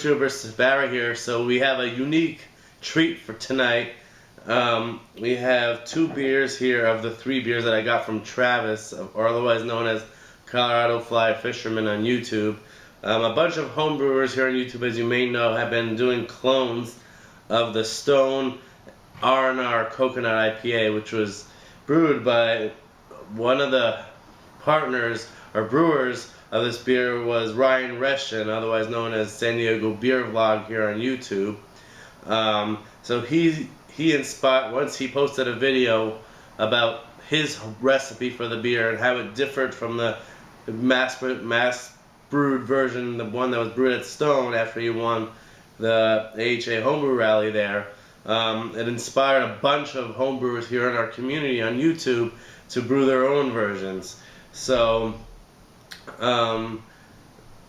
YouTuber Barry here. So we have a unique treat for tonight. We have 2 beers here of the 3 beers that I got from Travis, or otherwise known as ColoradoFlyFisherman on YouTube. A bunch of homebrewers here on YouTube, as you may know, have been doing clones of the Stone R&R Coconut IPA, which was brewed by one of the partners or brewers of this beer was Ryan Reschan, otherwise known as San Diego Beer Vlog here on YouTube. So he inspired, once he posted a video about his recipe for the beer and how it differed from the mass brewed version, the one that was brewed at Stone after he won the AHA Homebrew Rally there. It inspired a bunch of homebrewers here in our community on YouTube to brew their own versions. So, and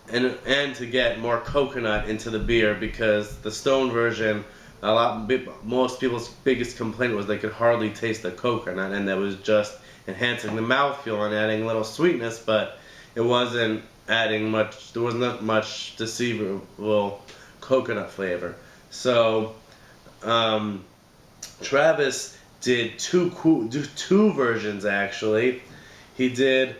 to get more coconut into the beer, because the Stone version, most people's biggest complaint was they could hardly taste the coconut, and that was just enhancing the mouthfeel and adding a little sweetness, but it wasn't adding much. There wasn't much deceivable coconut flavor. So Travis did two versions actually. He did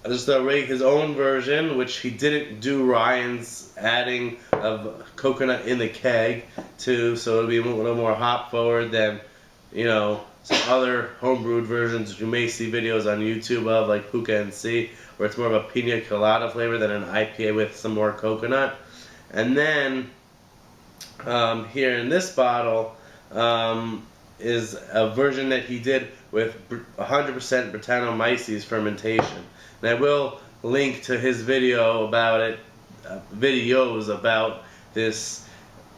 just his own version, which he didn't do Ryan's adding of coconut in the keg too, so it'll be a little more hop forward than, you know, some other homebrewed versions you may see videos on YouTube of, like Puka and C, where it's more of a pina colada flavor than an IPA with some more coconut. And then here in this bottle is a version that he did with 100% brettanomyces fermentation. And I will link to his video about it, videos about this,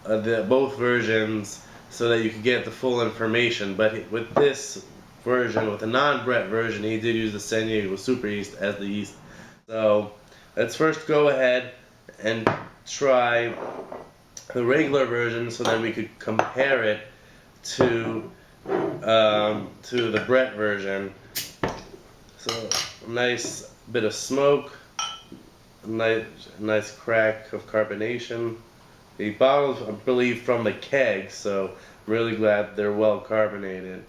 both versions, so that you can get the full information. But with this version, with the non-Brett version, he did use the San Diego Super Yeast as the yeast. So let's first go ahead and try the regular version, so that we could compare it to the Brett version. So a nice bit of smoke, a nice crack of carbonation. The bottles, I believe, from the keg, so I'm really glad they're well carbonated.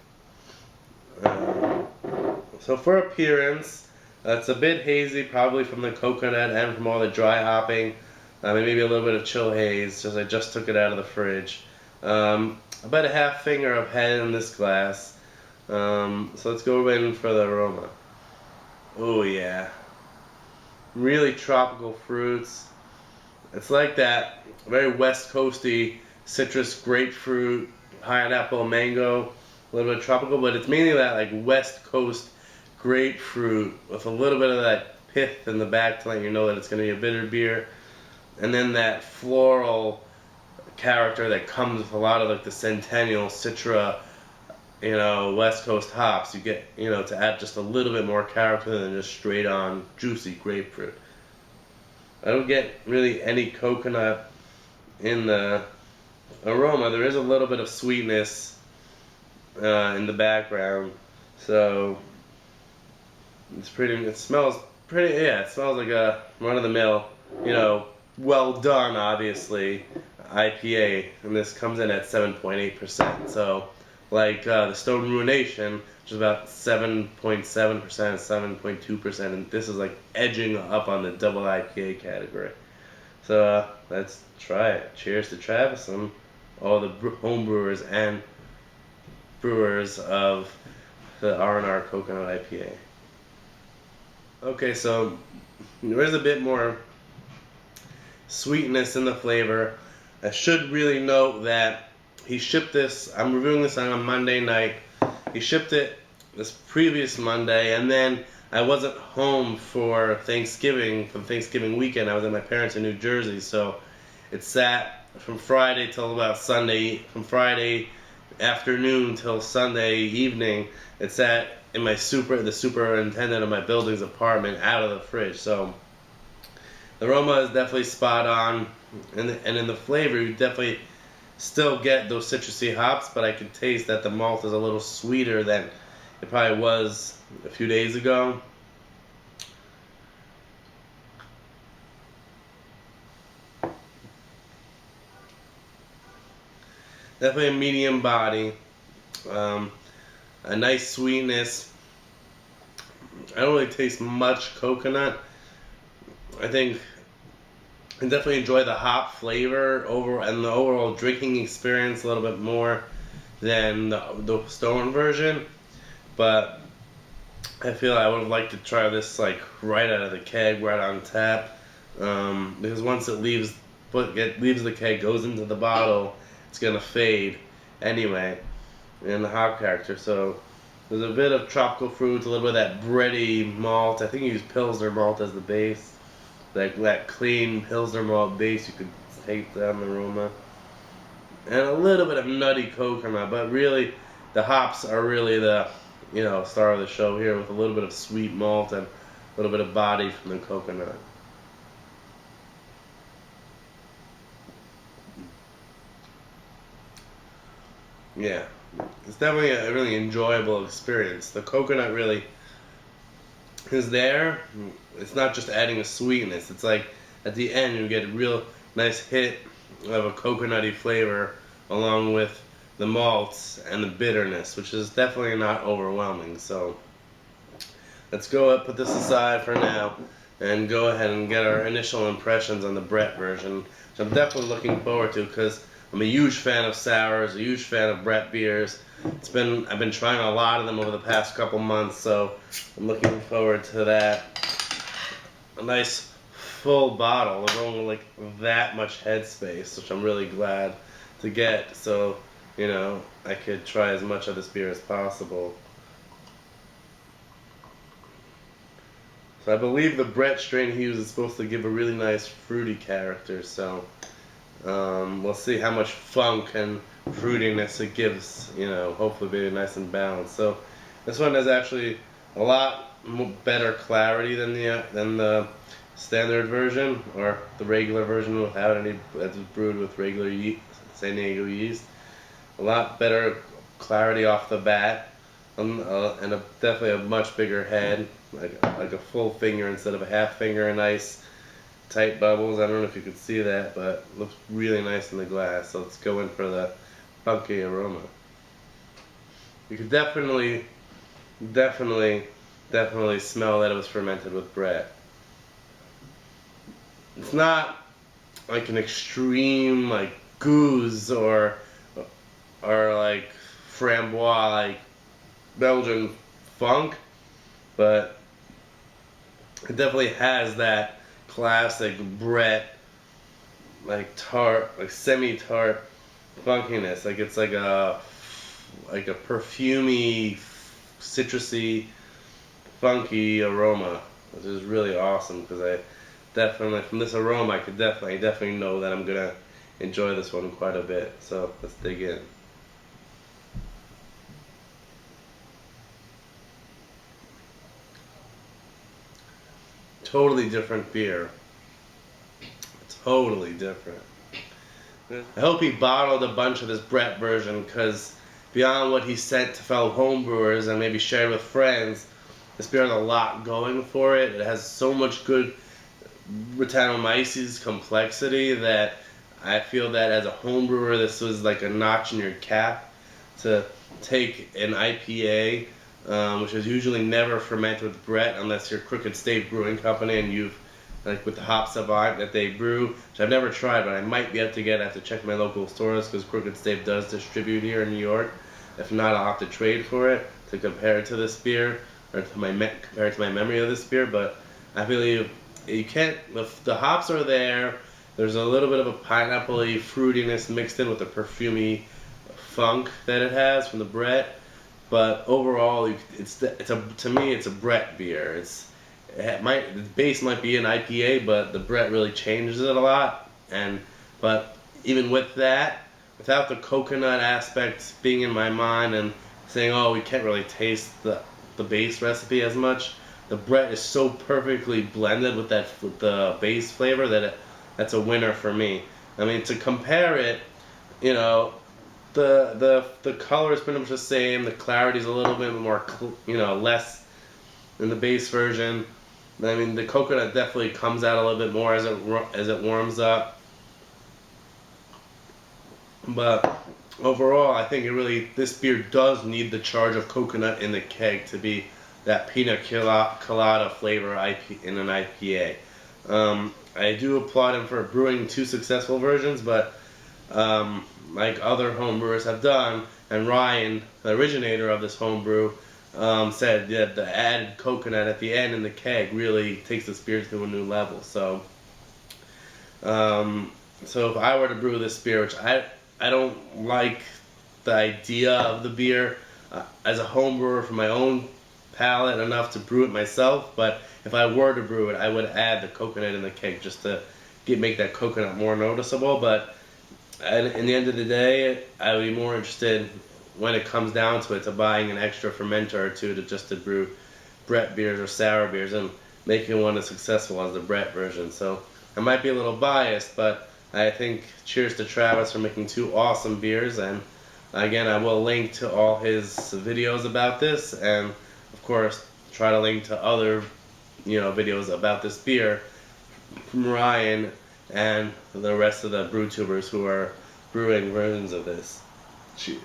So for appearance, it's a bit hazy, probably from the coconut and from all the dry hopping. Maybe a little bit of chill haze, just I just took it out of the fridge. About a half finger of head in this glass. So let's go in for the aroma. Oh yeah, really tropical fruits. It's like that very West Coasty citrus, grapefruit, pineapple, mango, a little bit tropical, but it's mainly that like West Coast grapefruit with a little bit of that pith in the back to let you know that it's going to be a bitter beer, and then that floral character that comes with a lot of like the Centennial, Citra, you know, West Coast hops. You get, you know, to add just a little bit more character than just straight on juicy grapefruit. I don't get really any coconut in the aroma. There is a little bit of sweetness in the background, so it's pretty. It smells pretty. Yeah, it smells like a run-of-the-mill, you know, well done, obviously, IPA, and this comes in at 7.8%. So, like the Stone Ruination, which is about 7.7%, 7.2%, and this is like edging up on the double IPA category. So let's try it. Cheers to Travis and all the homebrewers and brewers of the R&R Coconut IPA. Okay, so there is a bit more sweetness in the flavor. I should really note that he shipped this, I'm reviewing this on a Monday night. He shipped it this previous Monday, and then I wasn't home for Thanksgiving weekend. I was at my parents in New Jersey, so it sat from Friday till about Sunday, from Friday afternoon till Sunday evening. It sat in the superintendent of my building's apartment out of the fridge. So the aroma is definitely spot on, and in the flavor you definitely still get those citrusy hops, but I can taste that the malt is a little sweeter than it probably was a few days ago. Definitely a medium body. A nice sweetness. I don't really taste much coconut. I think I definitely enjoy the hop flavor and the overall drinking experience a little bit more than the Stone version. But I feel I would have liked to try this like right out of the keg, right on tap, because once it leaves the keg, goes into the bottle, it's gonna fade anyway in the hop character. So there's a bit of tropical fruits, a little bit of that bready malt. I think you use Pilsner malt as the base, like that clean Pilsner malt base. You could take down the aroma, and a little bit of nutty coconut, but really the hops are really the star of the show here, with a little bit of sweet malt and a little bit of body from the coconut. Yeah, it's definitely a really enjoyable experience. The coconut really is there. It's not just adding a sweetness. It's like at the end you get a real nice hit of a coconutty flavor along with the malts and the bitterness, which is definitely not overwhelming. So let's put this aside for now and go ahead and get our initial impressions on the Brett version, which I'm definitely looking forward to because I'm a huge fan of sours, a huge fan of Brett beers. I've been trying a lot of them over the past couple months, so I'm looking forward to that. A nice full bottle. There's only like that much headspace, which I'm really glad to get. So I could try as much of this beer as possible. So I believe the Brett strain he uses is supposed to give a really nice fruity character. So we'll see how much funk and fruitiness it gives. Hopefully be nice and balanced. So this one has actually a lot better clarity than the standard version or the regular version without any. That's brewed with regular San Diego yeast. A lot better clarity off the bat, and definitely a much bigger head, like a full finger instead of a half finger. Nice tight bubbles. I don't know if you could see that, but it looks really nice in the glass. So let's go in for the funky aroma. You could definitely smell that it was fermented with Brett. It's not like an extreme like goose or like framboise, like Belgian funk, but it definitely has that classic Brett, like tart, like semi-tart funkiness. Like it's like a perfumey, citrusy, funky aroma, which is really awesome because I definitely, from this aroma, I definitely know that I'm gonna enjoy this one quite a bit. So let's dig in. Totally different beer. Totally different. I hope he bottled a bunch of this Brett version because beyond what he sent to fellow homebrewers and maybe shared with friends, this beer has a lot going for it. It has so much good brettanomyces complexity that I feel that as a homebrewer, this was like a notch in your cap to take an IPA, which is usually never fermented with Brett unless you're Crooked Stave Brewing Company and you've, like with the hop Savant that they brew, which I've never tried, but I might be able to get. I have to check my local stores because Crooked Stave does distribute here in New York. If not, I'll have to trade for it to compare it to this beer, or to compare it to my memory of this beer. But I feel you can't. The hops are there. There's a little bit of a pineapple-y fruitiness mixed in with the perfumey funk that it has from the Brett. But overall, to me, it's a Brett beer. The base might be an IPA, but the Brett really changes it a lot. But even with that, without the coconut aspect being in my mind and saying, oh, we can't really taste the base recipe as much, the Brett is so perfectly blended with the base flavor that's a winner for me. I mean, to compare it, the color is pretty much the same. The clarity is a little bit more, less in the base version. I mean, the coconut definitely comes out a little bit more as it warms up. But overall, I think this beer does need the charge of coconut in the keg to be that pina colada flavor in an IPA. I do applaud him for brewing 2 successful versions, but like other homebrewers have done, and Ryan, the originator of this homebrew, said that the added coconut at the end in the keg really takes this beer to a new level. So if I were to brew this beer, which I don't like the idea of the beer as a home brewer for my own palate enough to brew it myself, but if I were to brew it, I would add the coconut in the keg just to make that coconut more noticeable. But in the end of the day, I would be more interested, when it comes down to it, to buying an extra fermenter or two to brew Brett beers or sour beers and making one as successful as the Brett version. So I might be a little biased, but I think cheers to Travis for making 2 awesome beers. And again, I will link to all his videos about this, and of course try to link to other videos about this beer from Ryan and the rest of the brew tubers who are brewing versions of this. Cheers.